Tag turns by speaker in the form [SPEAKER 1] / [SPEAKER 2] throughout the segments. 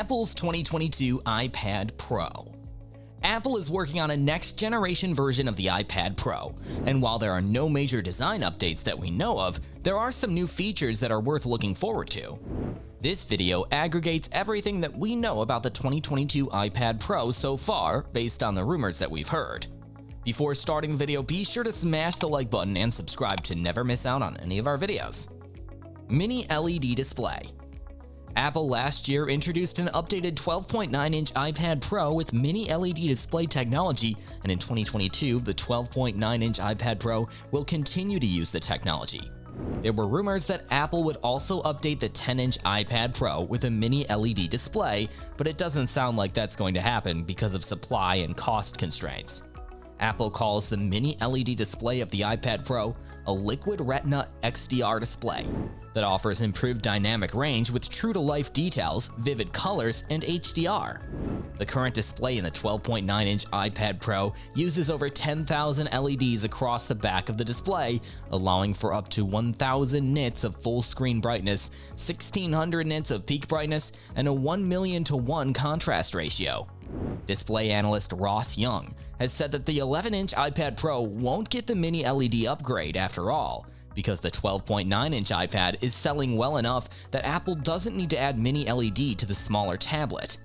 [SPEAKER 1] Apple's 2022 iPad Pro. Apple is working on a next-generation version of the iPad Pro, and while there are no major design updates that we know of, there are some new features that are worth looking forward to. This video aggregates everything that we know about the 2022 iPad Pro so far, based on the rumors that we've heard. Before starting the video, be sure to smash the like button and subscribe to never miss out on any of our videos. Mini-LED Display. Apple last year introduced an updated 12.9-inch iPad Pro with Mini-LED display technology, and in 2022, the 12.9-inch iPad Pro will continue to use the technology. There were rumors that Apple would also update the 10-inch iPad Pro with a Mini-LED display, but it doesn't sound like that's going to happen because of supply and cost constraints. Apple calls the Mini-LED display of the iPad Pro a Liquid Retina XDR display that offers improved dynamic range with true-to-life details, vivid colors, and HDR. The current display in the 12.9-inch iPad Pro uses over 10,000 LEDs across the back of the display, allowing for up to 1,000 nits of full-screen brightness, 1,600 nits of peak brightness, and a 1,000,000:1 contrast ratio. Display analyst Ross Young has said that the 11-inch iPad Pro won't get the Mini-LED upgrade after all, because the 12.9-inch iPad is selling well enough that Apple doesn't need to add Mini-LED to the smaller tablet.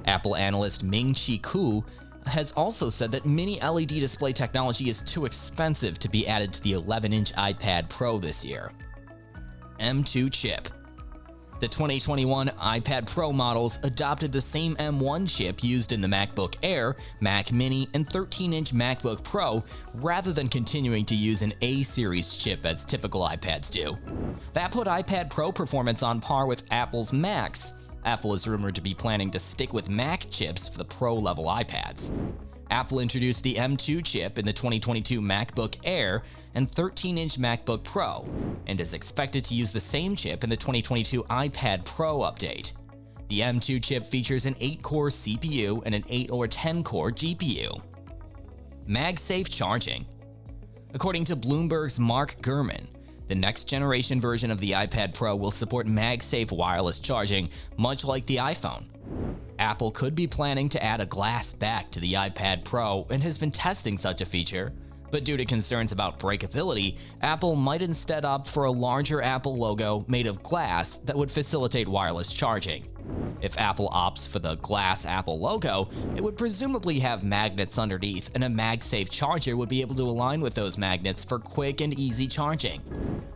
[SPEAKER 1] Apple analyst Ming-Chi Kuo has also said that Mini-LED display technology is too expensive to be added to the 11-inch iPad Pro this year. M2 chip. The 2021 iPad Pro models adopted the same M1 chip used in the MacBook Air, Mac Mini, and 13-inch MacBook Pro, rather than continuing to use an A-series chip as typical iPads do. That put iPad Pro performance on par with Apple's Macs. Apple is rumored to be planning to stick with Mac chips for the Pro-level iPads. Apple introduced the M2 chip in the 2022 MacBook Air and 13-inch MacBook Pro, and is expected to use the same chip in the 2022 iPad Pro update. The M2 chip features an 8-core CPU and an 8 or 10-core GPU. MagSafe Charging. According to Bloomberg's Mark Gurman, the next-generation version of the iPad Pro will support MagSafe wireless charging, much like the iPhone. Apple could be planning to add a glass back to the iPad Pro and has been testing such a feature, but due to concerns about breakability, Apple might instead opt for a larger Apple logo made of glass that would facilitate wireless charging. If Apple opts for the glass Apple logo, it would presumably have magnets underneath, and a MagSafe charger would be able to align with those magnets for quick and easy charging.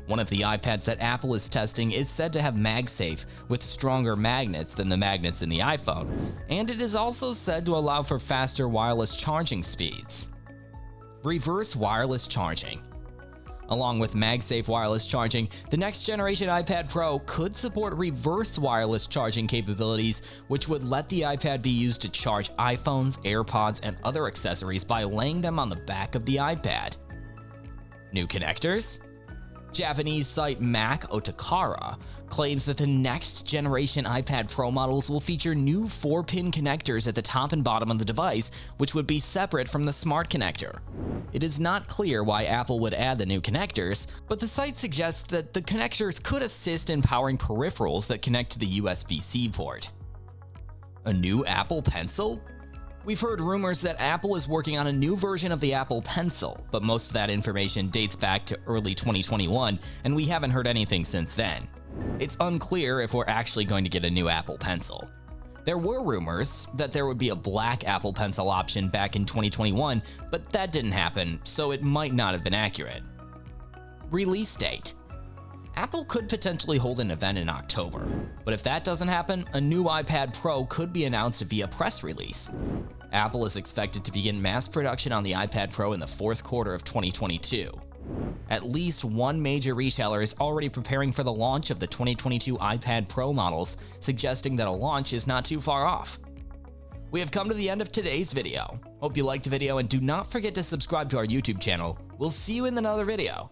[SPEAKER 1] One of the iPads that Apple is testing is said to have MagSafe with stronger magnets than the magnets in the iPhone, and it is also said to allow for faster wireless charging speeds. Reverse wireless charging. Along with MagSafe wireless charging, the next generation iPad Pro could support reverse wireless charging capabilities, which would let the iPad be used to charge iPhones, AirPods, and other accessories by laying them on the back of the iPad. New connectors? Japanese site Mac Otakara claims that the next generation iPad Pro models will feature new 4-pin connectors at the top and bottom of the device, which would be separate from the Smart Connector. It is not clear why Apple would add the new connectors, but the site suggests that the connectors could assist in powering peripherals that connect to the USB-C port. A new Apple Pencil? We've heard rumors that Apple is working on a new version of the Apple Pencil, but most of that information dates back to early 2021, and we haven't heard anything since then. It's unclear if we're actually going to get a new Apple Pencil. There were rumors that there would be a black Apple Pencil option back in 2021, but that didn't happen, so it might not have been accurate. Release date. Apple could potentially hold an event in October, but if that doesn't happen, a new iPad Pro could be announced via press release. Apple is expected to begin mass production on the iPad Pro in the fourth quarter of 2022. At least one major retailer is already preparing for the launch of the 2022 iPad Pro models, suggesting that a launch is not too far off. We have come to the end of today's video. Hope you liked the video, and do not forget to subscribe to our YouTube channel. We'll see you in another video.